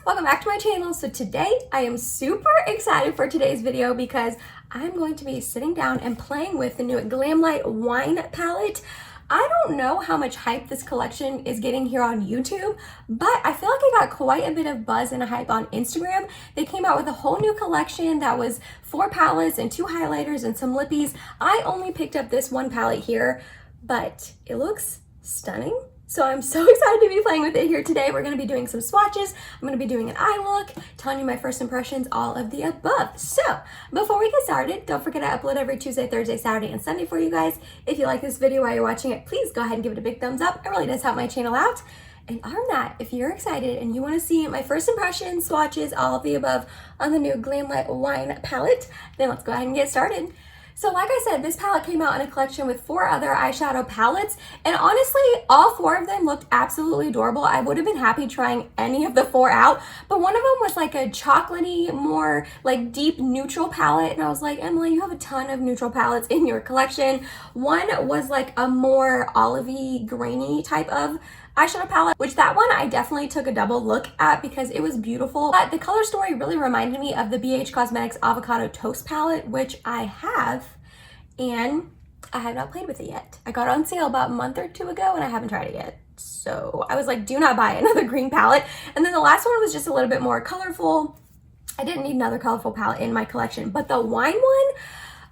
welcome back to my channel. So today I am super excited for today's video because I'm going to be sitting down and playing with the new GLAMLITE wine palette. I don't know how much hype this collection is getting here on YouTube, but I feel like it got quite a bit of buzz and hype on Instagram. They came out with a whole new collection that was 4 palettes and 2 highlighters and some lippies. I only picked up this one palette here, but it looks stunning. So I'm so excited to be playing with it here today. We're going to be doing some swatches. I'm going to be doing an eye look, telling you my first impressions, all of the above. So before we get started, don't forget I upload every Tuesday, Thursday, Saturday, and Sunday for you guys. If you like this video while you're watching it, please go ahead and give it a big thumbs up. It really does help my channel out. And other than that, if you're excited and you want to see my first impressions, swatches, all of the above on the new GLAMLITE wine palette, then let's go ahead and get started. So like I said, this palette came out in a collection with 4 other eyeshadow palettes, and honestly, all 4 of them looked absolutely adorable. I would have been happy trying any of the 4 out, but one of them was like a chocolatey, more like deep neutral palette, and I was like, Emily, you have a ton of neutral palettes in your collection. One was like a more olivey, grainy type of eyeshadow palette, which that one I definitely took a double look at because it was beautiful. But the color story really reminded me of the BH Cosmetics Avocado Toast palette, which I have, and I have not played with it yet. I got it on sale about a month or 2 ago and I haven't tried it yet. So I was like, do not buy another green palette. And then the last one was just a little bit more colorful. I didn't need another colorful palette in my collection, but the wine one,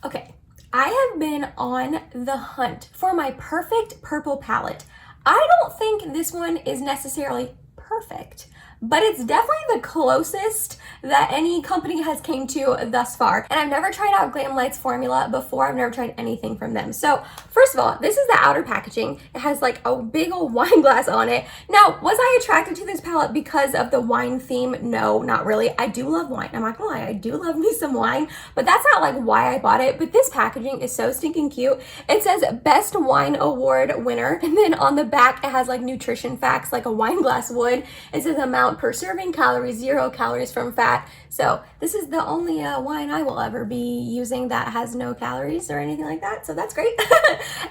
okay. I have been on the hunt for my perfect purple palette. I don't think this one is necessarily perfect, but it's definitely the closest that any company has came to thus far. And I've never tried out GLAMLITE's formula before. I've never tried anything from them. So first of all, this is the outer packaging. It has like a big old wine glass on it. Now, was I attracted to this palette because of the wine theme? No, not really. I do love wine. I'm not gonna lie, I do love me some wine, but that's not like why I bought it. But this packaging is so stinking cute. It says Best Wine Award winner. And then on the back, it has like nutrition facts like a wine glass would. It says amount per serving, calories, 0 calories from fat. So this is the only wine I will ever be using that has no calories or anything like that. So that's great.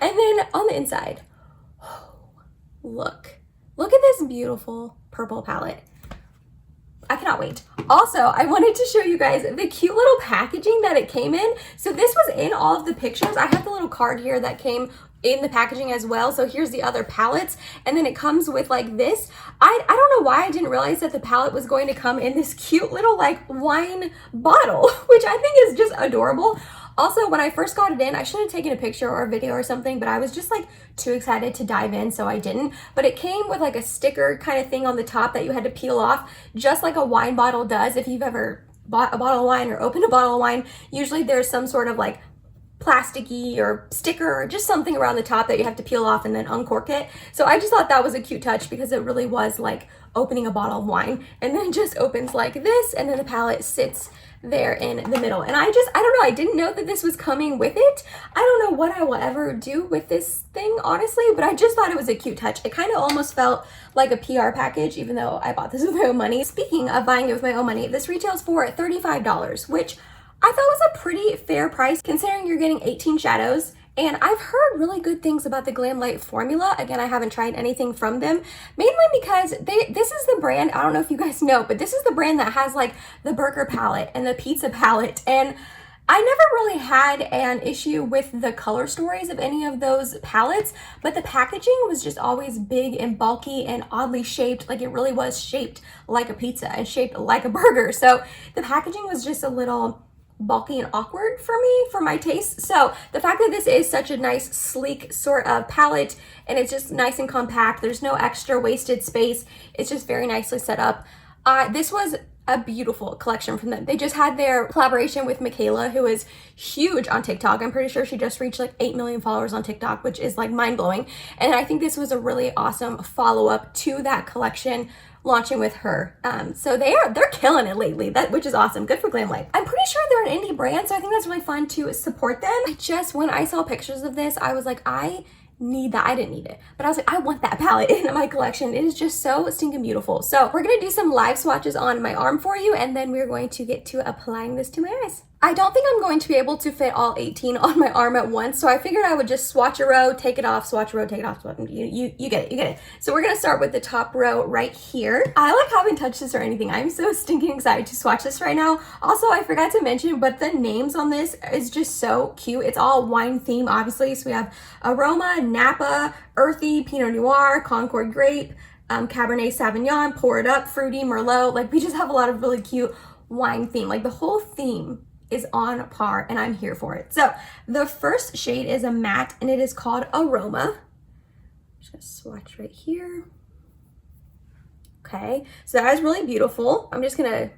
And then on the inside, look at this beautiful purple palette. I cannot wait. Also, I wanted to show you guys the cute little packaging that it came in. So this was in all of the pictures. I have the little card here that came in the packaging as well. So here's the other palettes, and then it comes with like this. I don't know why I didn't realize that the palette was going to come in this cute little like wine bottle, which I think is just adorable. Also, when I first got it in, I should have taken a picture or a video or something, but I was just like too excited to dive in, so I didn't. But it came with like a sticker kind of thing on the top that you had to peel off, just like a wine bottle does. If you've ever bought a bottle of wine or opened a bottle of wine, usually there's some sort of like plasticky or sticker or just something around the top that you have to peel off and then uncork it. So I just thought that was a cute touch because it really was like opening a bottle of wine, and then it just opens like this, and then the palette sits there in the middle. And I don't know, I didn't know that this was coming with it. I don't know what I will ever do with this thing, honestly, but I just thought it was a cute touch. It kind of almost felt like a PR package, even though I bought this with my own money. Speaking of buying it with my own money, this retails for $35, which I thought was a pretty fair price considering you're getting 18 shadows. And I've heard really good things about the GLAMLITE formula. Again, I haven't tried anything from them, mainly because this is the brand, I don't know if you guys know, but this is the brand that has like the burger palette and the pizza palette. And I never really had an issue with the color stories of any of those palettes, but the packaging was just always big and bulky and oddly shaped. Like it really was shaped like a pizza and shaped like a burger. So the packaging was just a little bulky and awkward for me, for my taste. So the fact that this is such a nice sleek sort of palette and it's just nice and compact, there's no extra wasted space, it's just very nicely set up. This was a beautiful collection from them. They just had their collaboration with Michaela, who is huge on TikTok. I'm pretty sure she just reached like 8 million followers on TikTok, which is like mind-blowing. And I think this was a really awesome follow-up to that collection launching with her. So they're killing it lately, which is awesome. Good for GLAMLITE. I'm pretty sure they're an indie brand, so I think that's really fun to support them. When I saw pictures of this, I was like, I need that. I didn't need it, but I was like, I want that palette in my collection. It is just so stinking beautiful. So we're gonna do some live swatches on my arm for you, and then we're going to get to applying this to my eyes. I don't think I'm going to be able to fit all 18 on my arm at once, so I figured I would just swatch a row, take it off, swatch a row, take it off. You get it, you get it. So we're gonna start with the top row right here. I like haven't touched this or anything. I'm so stinking excited to swatch this right now. Also, I forgot to mention, but the names on this is just so cute. It's all wine theme, obviously. So we have Aroma, Napa, Earthy, Pinot Noir, Concord Grape, Cabernet Sauvignon, Pour It Up, Fruity, Merlot. Like, we just have a lot of really cute wine theme. Like, the whole theme is on par and I'm here for it. So the first shade is a matte and it is called Aroma. I'm just gonna swatch right here. Okay, so that is really beautiful. I'm just gonna,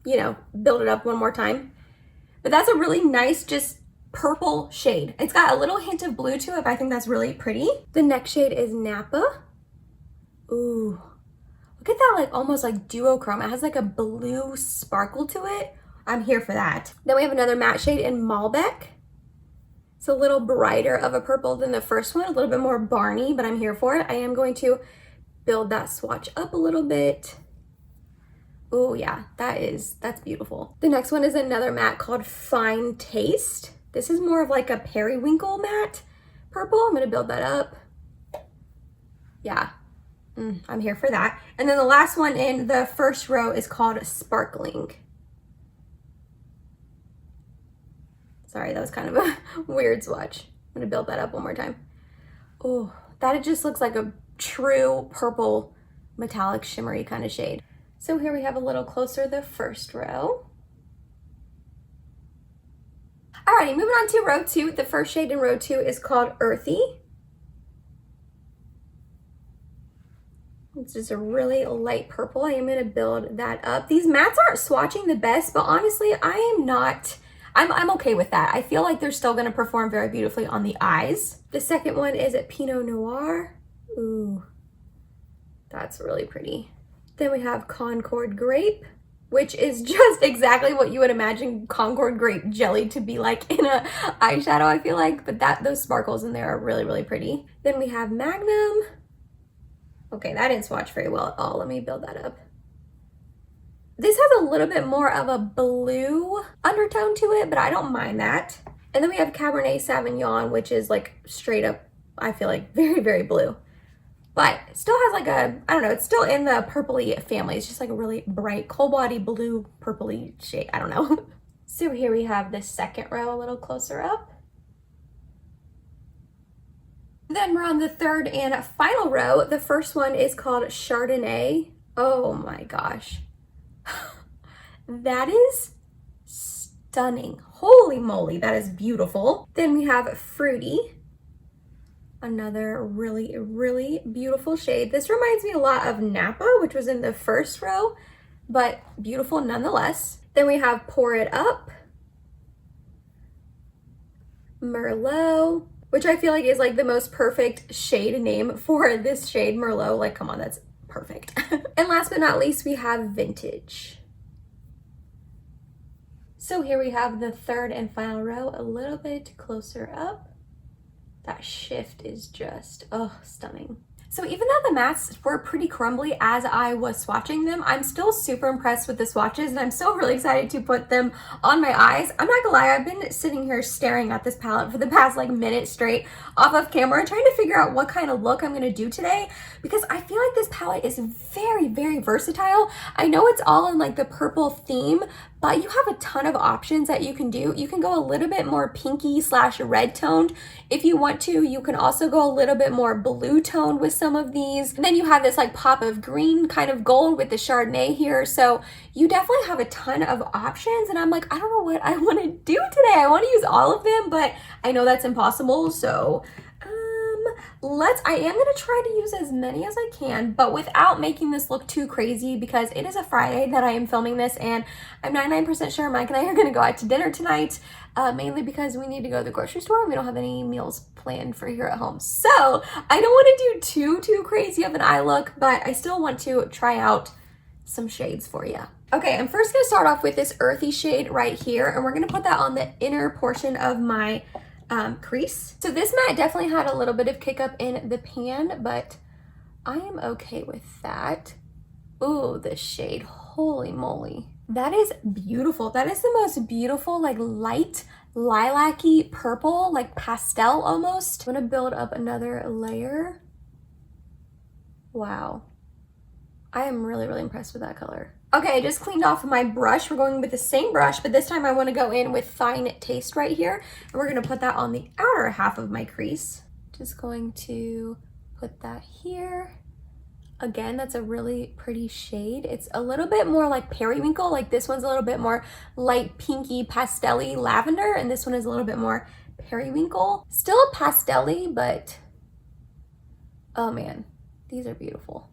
you know, build it up one more time. But that's a really nice, just purple shade. It's got a little hint of blue to it, but I think that's really pretty. The next shade is Napa. Ooh, look at that, like almost like duochrome. It has like a blue sparkle to it. I'm here for that. Then we have another matte shade in Malbec. It's a little brighter of a purple than the first one, a little bit more Barney, but I'm here for it. I am going to build that swatch up a little bit. Oh yeah, that's beautiful. The next one is another matte called Fine Taste. This is more of like a periwinkle matte purple. I'm gonna build that up. Yeah, I'm here for that. And then the last one in the first row is called Sparkling. Sorry, that was kind of a weird swatch. I'm gonna build that up one more time. Oh, that just looks like a true purple metallic shimmery kind of shade. So here we have a little closer the first row. Alrighty, moving on to row 2. The first shade in row 2 is called Earthy. It's just a really light purple. I am gonna build that up. These mattes aren't swatching the best, but honestly, I am not. I'm okay with that. I feel like they're still gonna perform very beautifully on the eyes. The second one is a Pinot Noir. Ooh, that's really pretty. Then we have Concord Grape, which is just exactly what you would imagine Concord Grape jelly to be like in a eyeshadow, I feel like, but those sparkles in there are really, really pretty. Then we have Magnum. Okay, that didn't swatch very well at all. Let me build that up. This has a little bit more of a blue undertone to it, but I don't mind that. And then we have Cabernet Sauvignon, which is like straight up, I feel like very, very blue. But it still has like a, I don't know, it's still in the purpley family. It's just like a really bright, cold body blue, purpley shade. I don't know. So here we have the second row a little closer up. Then we're on the third and final row. The first one is called Chardonnay. Oh my gosh. That is stunning. Holy moly, that is beautiful. Then we have Fruity. Another really, really beautiful shade. This reminds me a lot of Napa, which was in the first row, but beautiful nonetheless. Then we have Pour It Up. Merlot, which I feel like is like the most perfect shade name for this shade, Merlot. Like, come on, that's perfect. And last but not least, we have Vintage. So here we have the third and final row a little bit closer up. That shift is just, oh, stunning. So even though the mattes were pretty crumbly as I was swatching them, I'm still super impressed with the swatches and I'm still really excited to put them on my eyes. I'm not gonna lie, I've been sitting here staring at this palette for the past like minute straight off of camera, trying to figure out what kind of look I'm gonna do today because I feel like this palette is very, very versatile. I know it's all in like the purple theme, but you have a ton of options that you can do. You can go a little bit more pinky / red toned if you want to. You can also go a little bit more blue toned with some of these. And then you have this like pop of green kind of gold with the Chardonnay here. So you definitely have a ton of options. And I'm like, I don't know what I want to do today. I want to use all of them, but I know that's impossible. So I am going to try to use as many as I can, but without making this look too crazy because it is a Friday that I am filming this and I'm 99% sure Mike and I are going to go out to dinner tonight, mainly because we need to go to the grocery store and we don't have any meals planned for here at home. So I don't want to do too crazy of an eye look, but I still want to try out some shades for you. Okay, I'm first going to start off with this earthy shade right here, and we're going to put that on the inner portion of my crease. So this matte definitely had a little bit of kick up in the pan, but I am okay with that. Ooh, this shade, holy moly. That is beautiful. That is the most beautiful, like light lilac-y purple, like pastel almost. I'm gonna build up another layer. Wow. I am really, really impressed with that color. Okay, I just cleaned off my brush. We're going with the same brush, but this time I want to go in with Fine Taste right here. And we're going to put that on the outer half of my crease. Just going to put that here. Again, that's a really pretty shade. It's a little bit more like periwinkle. Like this one's a little bit more light pinky pastel-y lavender, and this one is a little bit more periwinkle. Still pastel-y, but oh man, these are beautiful.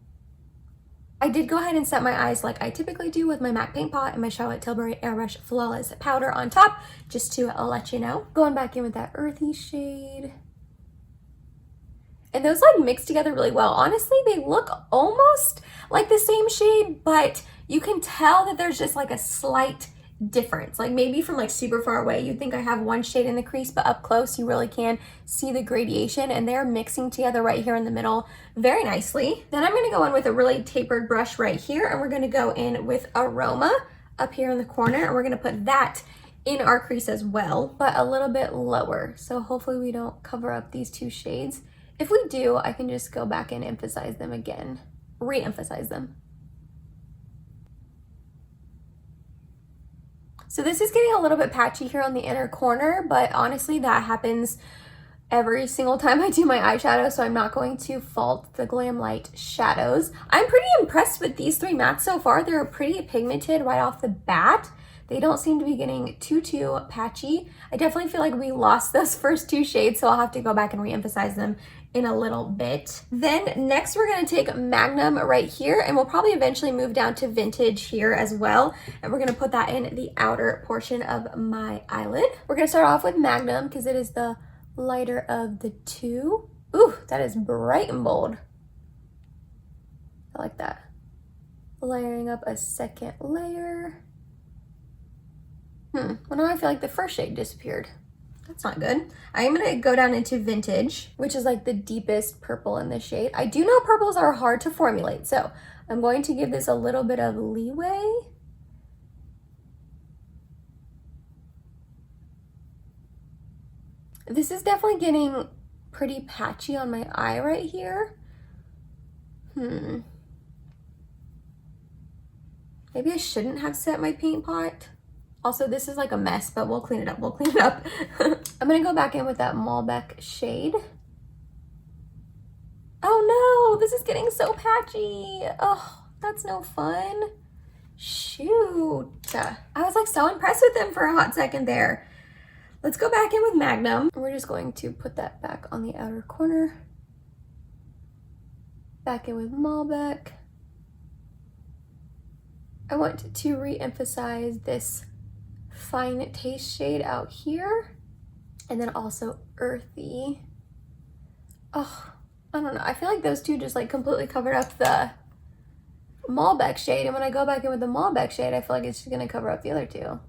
I did go ahead and set my eyes like I typically do with my MAC Paint Pot and my Charlotte Tilbury Airbrush Flawless Powder on top, just to let you know. Going back in with that earthy shade. And those like mix together really well. Honestly, they look almost like the same shade, but you can tell that there's just like a slight difference. Like maybe from like super far away, you'd think I have one shade in the crease, but up close, you really can see the gradation, and they're mixing together right here in the middle very nicely. Then I'm gonna go in with a really tapered brush right here, and we're gonna go in with Aroma up here in the corner, and we're gonna put that in our crease as well, but a little bit lower. So hopefully we don't cover up these two shades. If we do, I can just go back and emphasize them again, re-emphasize them. So this is getting a little bit patchy here on the inner corner, but honestly that happens every single time I do my eyeshadow, so I'm not going to fault the Glamlite shadows. I'm pretty impressed with these three mattes so far. They're pretty pigmented right off the bat. They don't seem to be getting too patchy. I definitely feel like we lost those first two shades, so I'll have to go back and re-emphasize them in a little bit. Then next we're gonna take Magnum right here, and we'll probably eventually move down to Vintage here as well. And we're gonna put that in the outer portion of my eyelid. We're gonna start off with Magnum because it is the lighter of the two. Ooh, that is bright and bold. I like that. Layering up a second layer. Well, now I feel like the first shade disappeared. That's not good. I'm gonna go down into Vintage, which is like the deepest purple in the shade. I do know purples are hard to formulate, so I'm going to give this a little bit of leeway. This is definitely getting pretty patchy on my eye right here. Maybe I shouldn't have set my paint pot. Also, this is like a mess, but we'll clean it up. We'll clean it up. I'm gonna go back in with that Malbec shade. Oh no, this is getting so patchy. Oh, that's no fun. Shoot. I was like so impressed with them for a hot second there. Let's go back in with Magnum. We're just going to put that back on the outer corner. Back in with Malbec. I want to re-emphasize this Fine Taste shade out here, and then also earthy. Oh, I don't know. I feel like those two just like completely covered up the Malbec shade, and when I go back in with the Malbec shade, I feel like it's just gonna cover up the other two.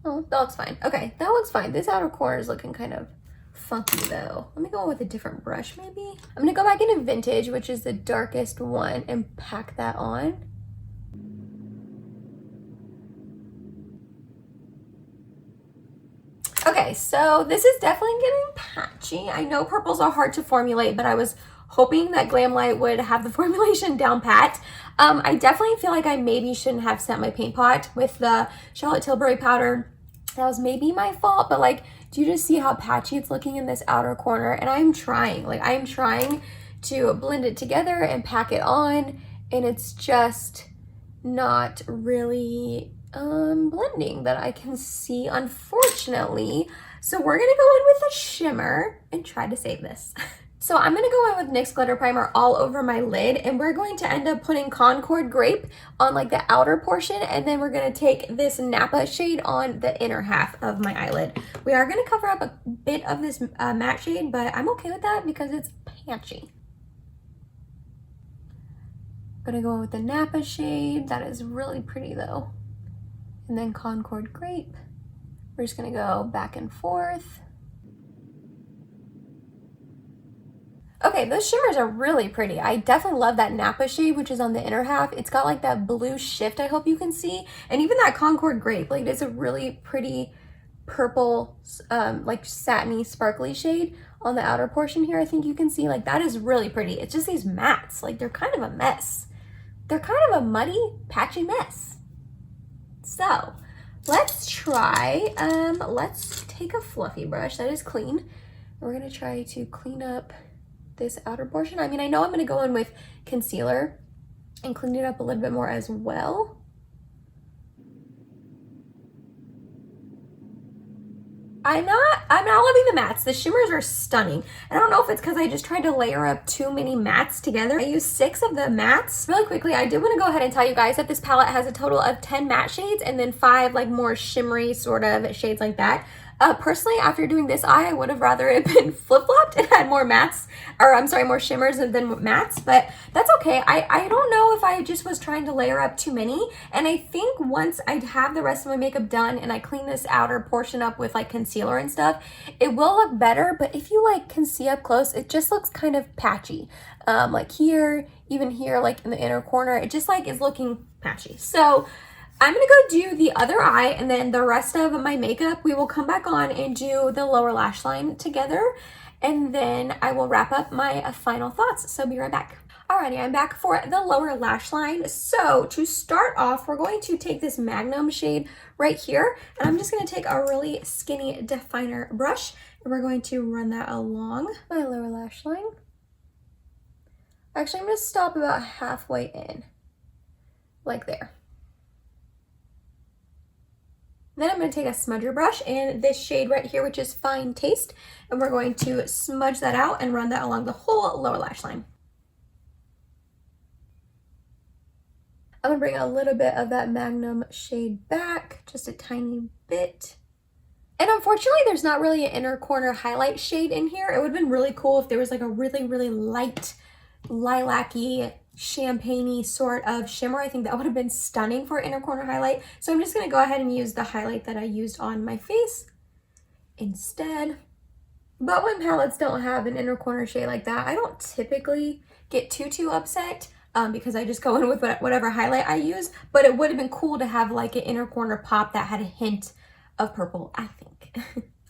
Oh, that looks fine. Okay, that looks fine. This outer corner is looking kind of funky though. Let me go with a different brush maybe. I'm gonna go back into Vintage, which is the darkest one, and pack that on. Okay, so this is definitely getting patchy. I know purples are hard to formulate, but I was hoping that Glamlite would have the formulation down pat. I definitely feel like I maybe shouldn't have set my paint pot with the Charlotte Tilbury powder. That was maybe my fault, but like, do you just see how patchy it's looking in this outer corner? And I'm trying to blend it together and pack it on, and it's just not really blending that I can see, unfortunately. So we're gonna go in with a shimmer and try to save this. So I'm gonna go in with NYX Glitter Primer all over my lid, and we're going to end up putting Concord Grape on like the outer portion, and then we're gonna take this Napa shade on the inner half of my eyelid. We are gonna cover up a bit of this matte shade, but I'm okay with that because it's patchy. Gonna go in with the Napa shade. That is really pretty though. And then Concord Grape. We're just gonna go back and forth. Okay, those shimmers are really pretty. I definitely love that Napa shade, which is on the inner half. It's got like that blue shift, I hope you can see. And even that Concord Grape, like it's a really pretty purple, like satiny, sparkly shade on the outer portion here. I think you can see, like, that is really pretty. It's just these mattes, like they're kind of a mess. They're kind of a muddy, patchy mess. So let's try, let's take a fluffy brush that is clean. We're gonna try to clean up this outer portion. I mean, I know I'm gonna go in with concealer and clean it up a little bit more as well. I'm not loving the mattes. The shimmers are stunning. I don't know if it's because I just tried to layer up too many mattes together. I used 6 of the mattes. Really quickly, I do want to go ahead and tell you guys that this palette has a total of 10 matte shades and then 5 like more shimmery sort of shades like that. Personally, after doing this eye, I would have rather it been flip-flopped and had more mattes, or I'm sorry, more shimmers than mattes, but that's okay. I don't know if I just was trying to layer up too many, and I think once I have the rest of my makeup done and I clean this outer portion up with like concealer and stuff, it will look better, but if you like can see up close, it just looks kind of patchy. Like here, even here, like in the inner corner, it just like is looking patchy. So I'm gonna go do the other eye, and then the rest of my makeup, we will come back on and do the lower lash line together, and then I will wrap up my final thoughts. So be right back. Alrighty, I'm back for the lower lash line. So to start off, we're going to take this Magnum shade right here, and I'm just gonna take a really skinny definer brush, and we're going to run that along my lower lash line. Actually, I'm gonna stop about halfway in, like there. Then I'm going to take a smudger brush and this shade right here, which is Fine Taste, and we're going to smudge that out and run that along the whole lower lash line. I'm going to bring a little bit of that Magnum shade back, just a tiny bit. And unfortunately, there's not really an inner corner highlight shade in here. It would have been really cool if there was like a really, really light, lilac-y, champagne-y sort of shimmer. I think that would have been stunning for inner corner highlight. So I'm just going to go ahead and use the highlight that I used on my face instead. But when palettes don't have an inner corner shade like that, I don't typically get too upset because I just go in with whatever highlight I use. But it would have been cool to have like an inner corner pop that had a hint of purple, I think.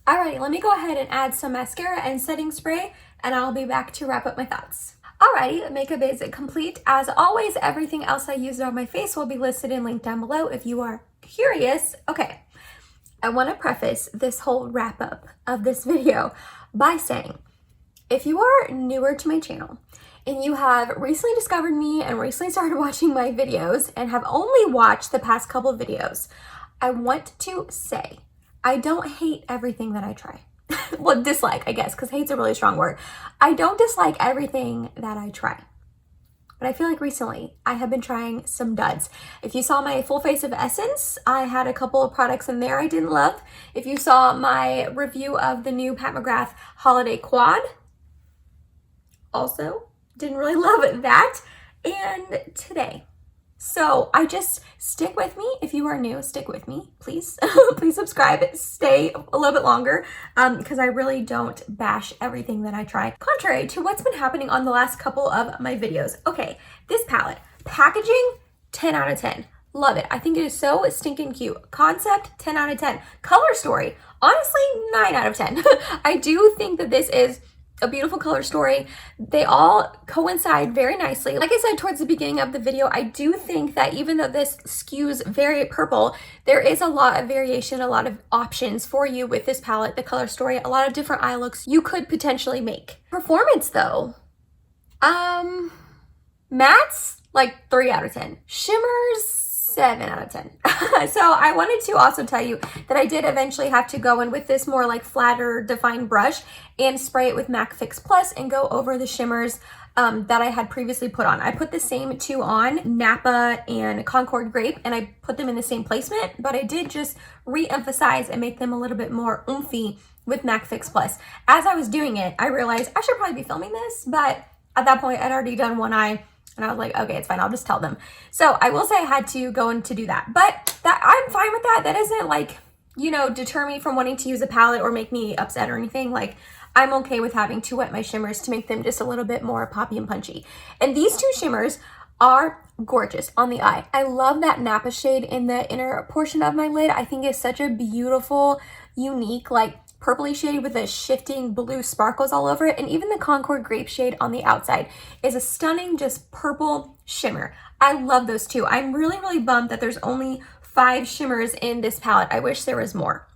Alrighty, let me go ahead and add some mascara and setting spray, and I'll be back to wrap up my thoughts. Alrighty, makeup is complete. As always, everything else I used on my face will be listed and linked down below if you are curious. Okay, I want to preface this whole wrap up of this video by saying, if you are newer to my channel and you have recently discovered me and recently started watching my videos and have only watched the past couple of videos, I want to say I don't hate everything that I try. Well, dislike, I guess, because hate's a really strong word. I don't dislike everything that I try. But I feel like recently I have been trying some duds. If you saw my full face of Essence, I had a couple of products in there I didn't love. If you saw my review of the new Pat McGrath Holiday Quad, also didn't really love that. And today. So I just stick with me. If you are new, stick with me, please. Please subscribe, stay a little bit longer because I really don't bash everything that I try. Contrary to what's been happening on the last couple of my videos. Okay, this palette, packaging, 10 out of 10. Love it. I think it is so stinking cute. Concept, 10 out of 10. Color story, honestly, 9 out of 10. I do think that this is a beautiful color story. They all coincide very nicely. Like I said towards the beginning of the video, I do think that even though this skews very purple, there is a lot of variation, a lot of options for you with this palette, the color story, a lot of different eye looks you could potentially make. Performance though, mattes, like 3 out of 10. Shimmers, 7 out of 10. So I wanted to also tell you that I did eventually have to go in with this more like flatter defined brush and spray it with MAC Fix Plus and go over the shimmers that I had previously put on. I put the same two on, Napa and Concord Grape, and I put them in the same placement, but I did just re-emphasize and make them a little bit more oomphy with MAC Fix Plus. As I was doing it, I realized I should probably be filming this, but at that point I'd already done one eye. And I was like, okay, it's fine. I'll just tell them. So I will say I had to go in to do that. But that I'm fine with that. That doesn't like, you know, deter me from wanting to use a palette or make me upset or anything. Like, I'm okay with having to wet my shimmers to make them just a little bit more poppy and punchy. And these two shimmers are gorgeous on the eye. I love that Napa shade in the inner portion of my lid. I think it's such a beautiful, unique, like purpley shade with the shifting blue sparkles all over it. And even the Concord grape shade on the outside is a stunning, just purple shimmer. I love those two. I'm really, really bummed that there's only 5 shimmers in this palette. I wish there was more.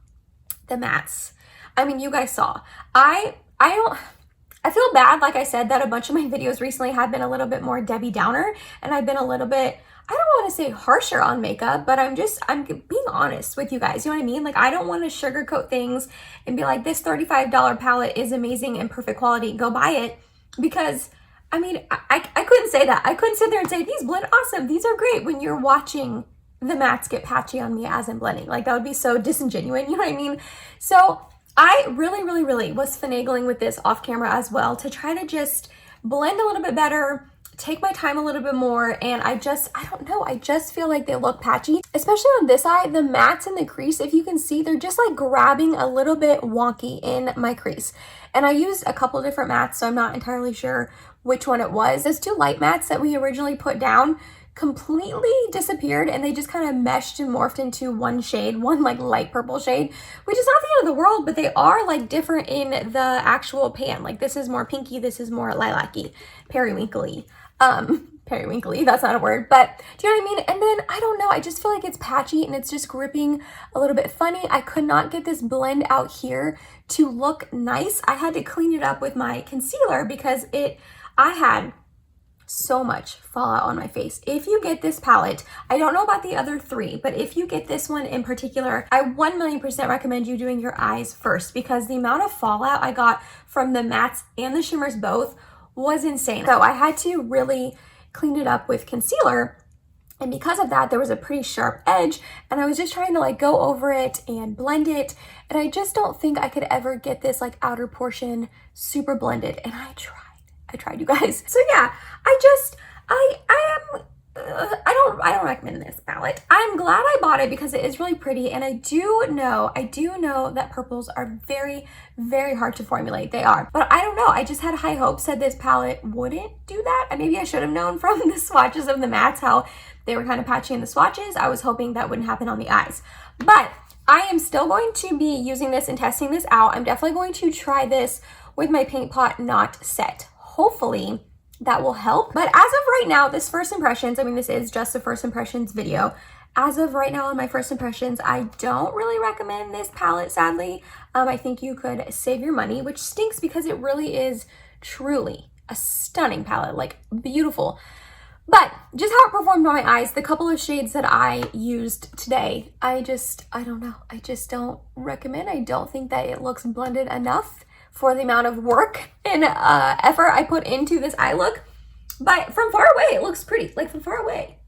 The mattes. I mean, you guys saw. I feel bad, like I said, that a bunch of my videos recently have been a little bit more Debbie Downer, and I've been a little bit, I don't want to say harsher on makeup, but I'm being honest with you guys. You know what I mean? Like, I don't want to sugarcoat things and be like, this $35 palette is amazing and perfect quality, go buy it. Because, I mean, I couldn't say that. I couldn't sit there and say, these blend awesome, these are great, when you're watching the mattes get patchy on me as I'm blending. Like, that would be so disingenuous, you know what I mean? So I really, really, really was finagling with this off camera as well to try to just blend a little bit better, take my time a little bit more, and I don't know, I just feel like they look patchy. Especially on this eye, the mattes in the crease, if you can see, they're just like grabbing a little bit wonky in my crease. And I used a couple different mattes, so I'm not entirely sure which one it was. Those 2 light mattes that we originally put down completely disappeared, and they just kind of meshed and morphed into one shade, one like light purple shade, which is not the end of the world, but they are like different in the actual pan. Like, this is more pinky, this is more lilac-y, periwinkly. Periwinkly, that's not a word, but do you know what I mean? And then, I don't know, I just feel like it's patchy and it's just gripping a little bit funny. I could not get this blend out here to look nice. I had to clean it up with my concealer because I had so much fallout on my face. If you get this palette, I don't know about the other 3, but if you get this one in particular, I 1,000,000% recommend you doing your eyes first, because the amount of fallout I got from the mattes and the shimmers both was insane. So I had to really clean it up with concealer, and because of that, there was a pretty sharp edge, and I was just trying to like go over it and blend it, and I just don't think I could ever get this like outer portion super blended, and I tried, you guys. So yeah, I don't recommend this palette. I'm glad I bought it because it is really pretty, and I do know that purples are very, very hard to formulate. They are, but I don't know. I just had high hopes that this palette wouldn't do that, and maybe I should have known from the swatches of the mattes how they were kind of patchy in the swatches. I was hoping that wouldn't happen on the eyes, but I am still going to be using this and testing this out. I'm definitely going to try this with my paint pot not set. Hopefully that will help. But as of right now, this first impressions, I mean, this is just a first impressions video. As of right now, in my first impressions, I don't really recommend this palette, sadly. I think you could save your money, which stinks because it really is truly a stunning palette, like beautiful. But just how it performed on my eyes, the couple of shades that I used today, I don't know. I just don't recommend. I don't think that it looks blended enough for the amount of work and effort I put into this eye look. But from far away, it looks pretty. Like, from far away,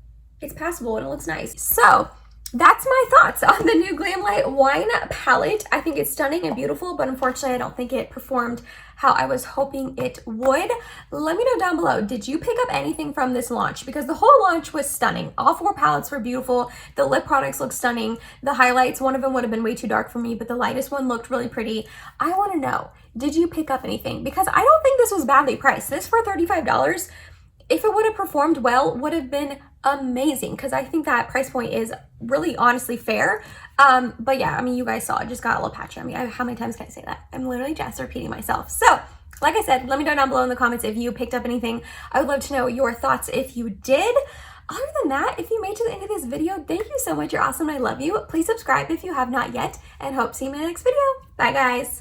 it's passable and it looks nice. So that's my thoughts on the new Glamlite Wine palette. I think it's stunning and beautiful, but unfortunately, I don't think it performed how I was hoping it would. Let me know down below, did you pick up anything from this launch? Because the whole launch was stunning. All 4 palettes were beautiful. The lip products look stunning. The highlights, one of them would have been way too dark for me, but the lightest one looked really pretty. I want to know, did you pick up anything? Because I don't think this was badly priced. This for $35, if it would have performed well, would have been amazing, because I think that price point is really honestly fair. But yeah, I mean, you guys saw it just got a little patchy on me. How many times can I say that? I'm literally just repeating myself. So like I said, let me know down below in the comments if you picked up anything. I would love to know your thoughts if you did. Other than that, if you made it to the end of this video, thank you so much. You're awesome. I love you. Please subscribe if you have not yet, and hope to see you in my next video. Bye guys.